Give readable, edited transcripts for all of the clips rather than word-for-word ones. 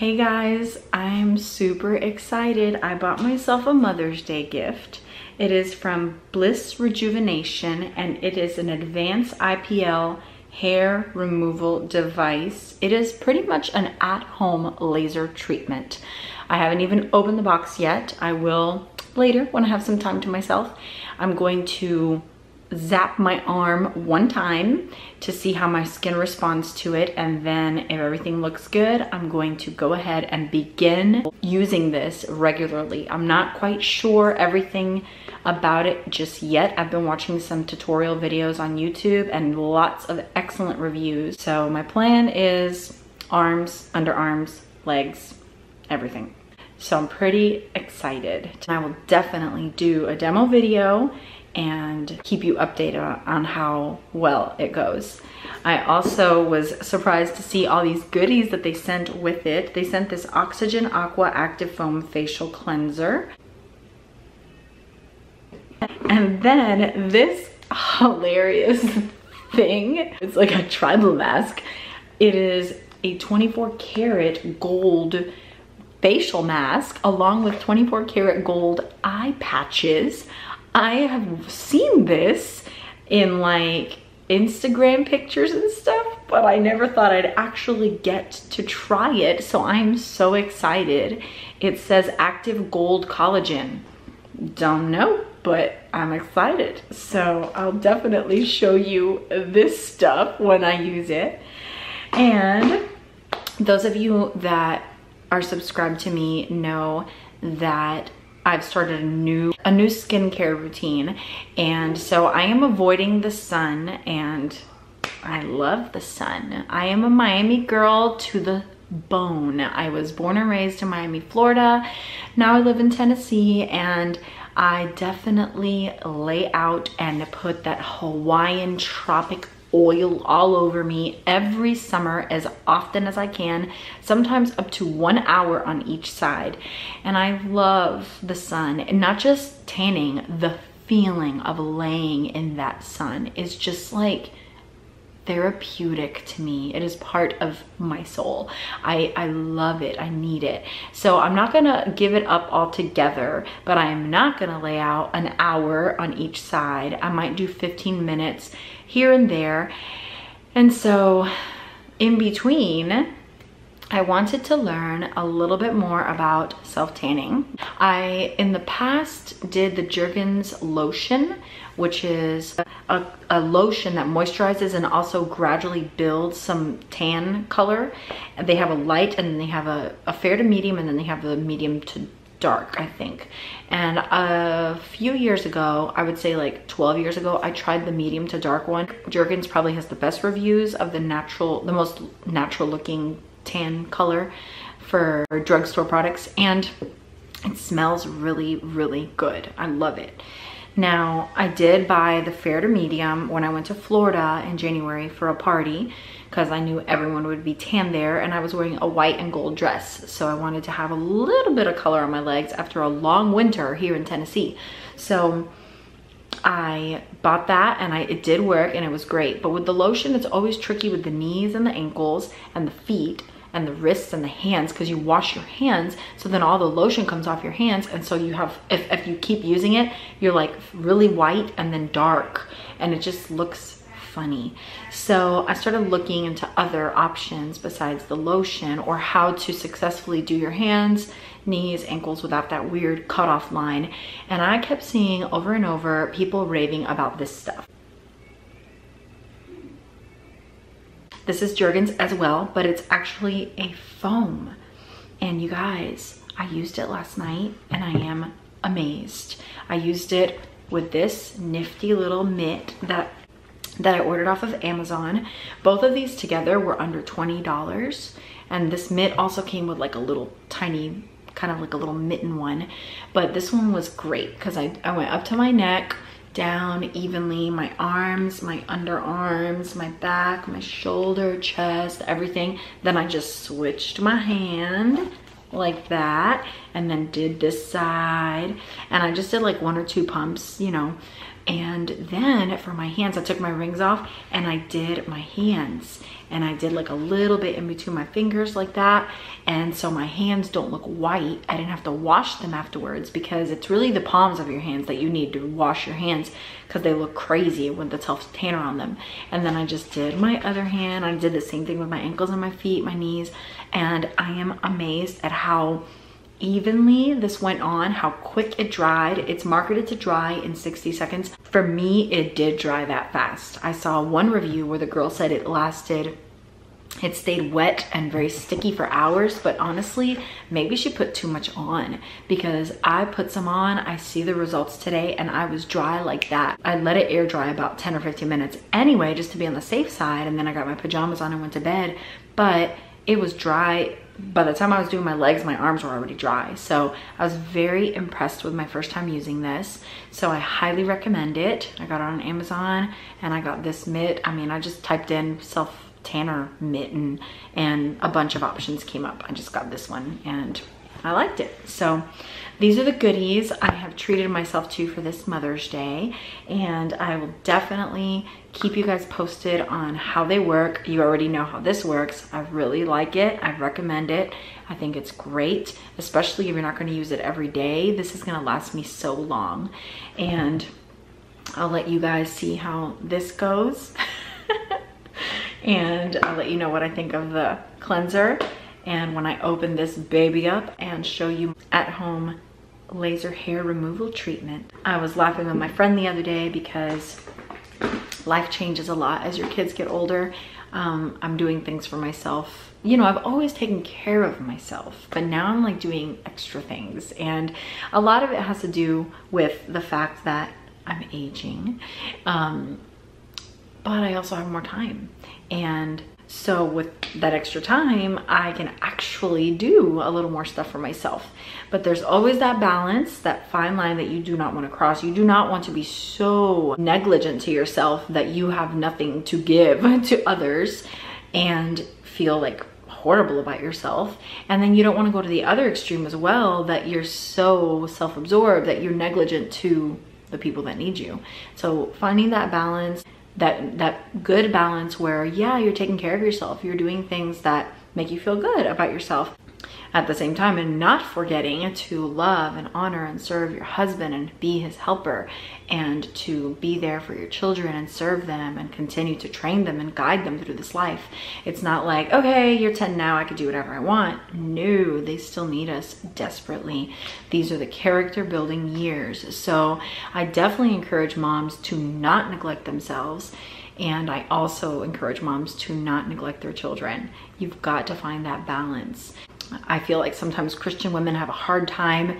Hey guys, I'm super excited. I bought myself a Mother's Day gift. It is from Bliss Rejuvenation and it is an advanced IPL hair removal device. It is pretty much an at-home laser treatment. I haven't even opened the box yet. I will later when I have some time to myself. I'm going to zap my arm one time to see how my skin responds to it, and then if everything looks good, I'm going to go ahead and begin using this regularly. I'm not quite sure everything about it just yet. I've been watching some tutorial videos on YouTube and lots of excellent reviews. So my plan is arms, underarms, legs, everything. So I'm pretty excited. I will definitely do a demo video and keep you updated on how well it goes. I also was surprised to see all these goodies that they sent with it. They sent this Oxygen Aqua Active Foam Facial Cleanser. And then this hilarious thing, it's like a tribal mask. It is a 24 karat gold facial mask along with 24 karat gold eye patches. I have seen this in like Instagram pictures and stuff, but I never thought I'd actually get to try it. So I'm so excited. It says active gold collagen. Don't know, but I'm excited. So I'll definitely show you this stuff when I use it. And those of you that are subscribed to me know that I've started a new skincare routine, and so I am avoiding the sun, and I love the sun. I am a Miami girl to the bone. I was born and raised in Miami, Florida. Now I live in Tennessee, and I definitely lay out and put that Hawaiian tropic oil all over me every summer as often as I can, sometimes up to 1 hour on each side. And I love the sun, and not just tanning, the feeling of laying in that sun is just like therapeutic to me. It is part of my soul. I love it. I need it. So I'm not gonna give it up altogether, but I am not gonna lay out an hour on each side. I might do 15 minutes here and there. And so in between, I wanted to learn a little bit more about self-tanning. I, in the past, did the Jergens lotion, which is a lotion that moisturizes and also gradually builds some tan color. And they have a light, and then they have a fair to medium, and then they have the medium to dark, I think. And a few years ago, I would say like 12 years ago, I tried the medium to dark one. Jergens probably has the best reviews of the most natural looking tan color for drugstore products, and it smells really, really good. I love it. Now, I did buy the fair to medium when I went to Florida in January for a party, because I knew everyone would be tan there, and I was wearing a white and gold dress. So I wanted to have a little bit of color on my legs after a long winter here in Tennessee. So I bought that, and it did work, and it was great. But with the lotion, it's always tricky with the knees and the ankles and the feet and the wrists and the hands, because you wash your hands, so then all the lotion comes off your hands, and so you have, if you keep using it, you're like really white and then dark, and it just looks funny. So I started looking into other options besides the lotion, or how to successfully do your hands, knees, ankles without that weird cutoff line. And I kept seeing over and over people raving about this stuff. This is Jergens as well, but it's actually a foam. And you guys, I used it last night and I am amazed. I used it with this nifty little mitt that I ordered off of Amazon. Both of these together were under $20. And this mitt also came with like a little tiny, kind of like a little mitten one. But this one was great because I went up to my neck, down evenly, my arms, my underarms, my back, my shoulder, chest, everything. Then I just switched my hand like that, and then did this side, and I just did like 1 or 2 pumps, you know, And then for my hands, I took my rings off and I did my hands. And I did like a little bit in between my fingers like that. And so my hands don't look white. I didn't have to wash them afterwards, because it's really the palms of your hands that you need to wash your hands, because they look crazy with the self-tanner on them. And then I just did my other hand. I did the same thing with my ankles and my feet, my knees. And I am amazed at how evenly this went on, how quick it dried. It's marketed to dry in 60 seconds. For me, it did dry that fast. I saw one review where the girl said it stayed wet and very sticky for hours, but honestly, maybe she put too much on, because I put some on, I see the results today, and I was dry like that. I let it air dry about 10 or 15 minutes anyway, just to be on the safe side, and then I got my pajamas on and went to bed, but it was dry. By the time I was doing my legs, my arms were already dry. So I was very impressed with my first time using this. So I highly recommend it. I got it on Amazon, and I got this mitt. I mean, I just typed in self-tanner mitten and a bunch of options came up. I just got this one and I liked it. So these are the goodies I have treated myself to for this Mother's Day, and I will definitely keep you guys posted on how they work. You already know how this works. I really like it. I recommend it. I think it's great, especially if you're not going to use it every day. This is going to last me so long, and I'll let you guys see how this goes. And I'll let you know what I think of the cleanser. And when I open this baby up and show you at home laser hair removal treatment. I was laughing with my friend the other day because life changes a lot as your kids get older. I'm doing things for myself. You know, I've always taken care of myself, but now I'm like doing extra things. And a lot of it has to do with the fact that I'm aging. But I also have more time. And so with that extra time, I can actually do a little more stuff for myself. But there's always that balance, that fine line that you do not want to cross. You do not want to be so negligent to yourself that you have nothing to give to others and feel like horrible about yourself. And then you don't want to go to the other extreme as well, that you're so self-absorbed that you're negligent to the people that need you. So finding that balance, that good balance where, yeah, you're taking care of yourself, you're doing things that make you feel good about yourself at the same time, and not forgetting to love and honor and serve your husband and be his helper, and to be there for your children and serve them and continue to train them and guide them through this life. It's not like, okay, you're 10 now, I could do whatever I want. No, they still need us desperately. These are the character building years. So I definitely encourage moms to not neglect themselves. And I also encourage moms to not neglect their children. You've got to find that balance. I feel like sometimes Christian women have a hard time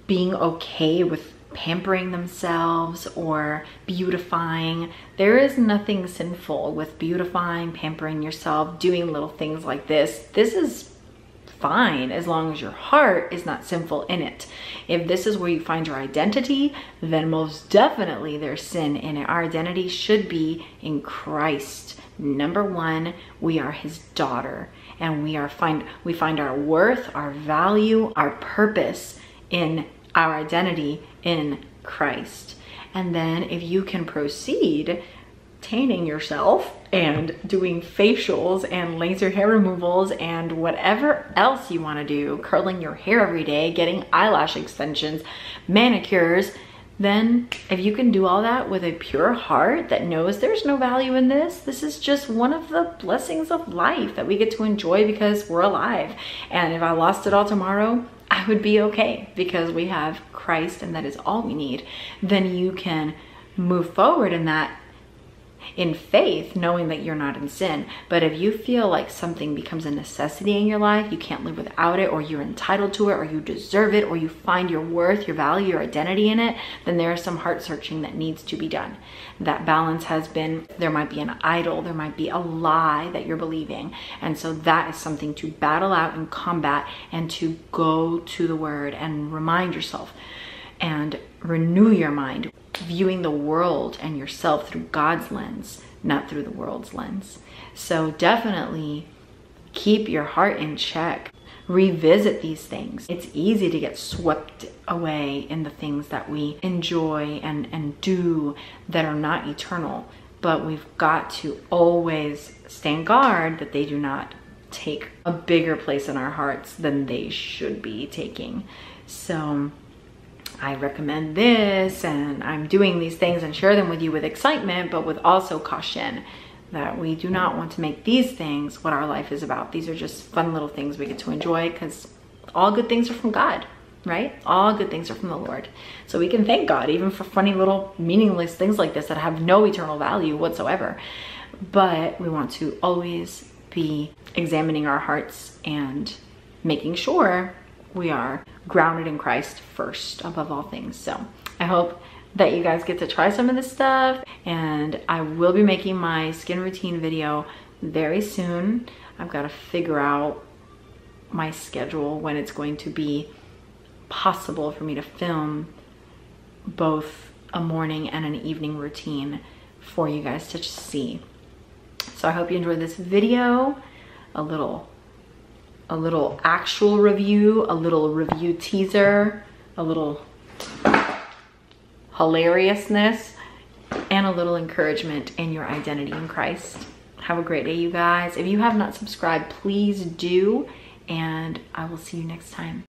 being okay with pampering themselves or beautifying. There is nothing sinful with beautifying, pampering yourself, doing little things like this. This is fine as long as your heart is not sinful in it. If this is where you find your identity, then most definitely there's sin in it. Our identity should be in Christ. Number one, we are his daughter, and we find our worth, our value, our purpose in our identity in Christ. And then if you can proceed tanning yourself and doing facials and laser hair removals and whatever else you want to do, curling your hair every day, getting eyelash extensions, manicures, then if you can do all that with a pure heart that knows there's no value in this is just one of the blessings of life that we get to enjoy because we're alive. And if I lost it all tomorrow, I would be okay because we have Christ and that is all we need. Then you can move forward in that, in faith, knowing that you're not in sin. But if you feel like something becomes a necessity in your life, you can't live without it, or you're entitled to it, or you deserve it, or you find your worth, your value, your identity in it, then there is some heart searching that needs to be done. That balance has been, there might be an idol, there might be a lie that you're believing. And so that is something to battle out and combat, and to go to the word and remind yourself and renew your mind, viewing the world and yourself through God's lens, not through the world's lens. So definitely keep your heart in check. revisit these things. It's easy to get swept away in the things that we enjoy and do that are not eternal, but we've got to always stand guard that they do not take a bigger place in our hearts than they should be taking. So I recommend this, and I'm doing these things and share them with you with excitement, but with also caution that we do not want to make these things what our life is about. These are just fun little things we get to enjoy, because all good things are from God, right? All good things are from the Lord. So we can thank God even for funny little meaningless things like this that have no eternal value whatsoever. But we want to always be examining our hearts and making sure we are grounded in Christ first above all things. So I hope that you guys get to try some of this stuff, and I will be making my skin routine video very soon. I've got to figure out my schedule when it's going to be possible for me to film both a morning and an evening routine for you guys to see. So I hope you enjoyed this video, a little actual review, a little review teaser, a little hilariousness, and a little encouragement in your identity in Christ. Have a great day, you guys. If you have not subscribed, please do, and I will see you next time.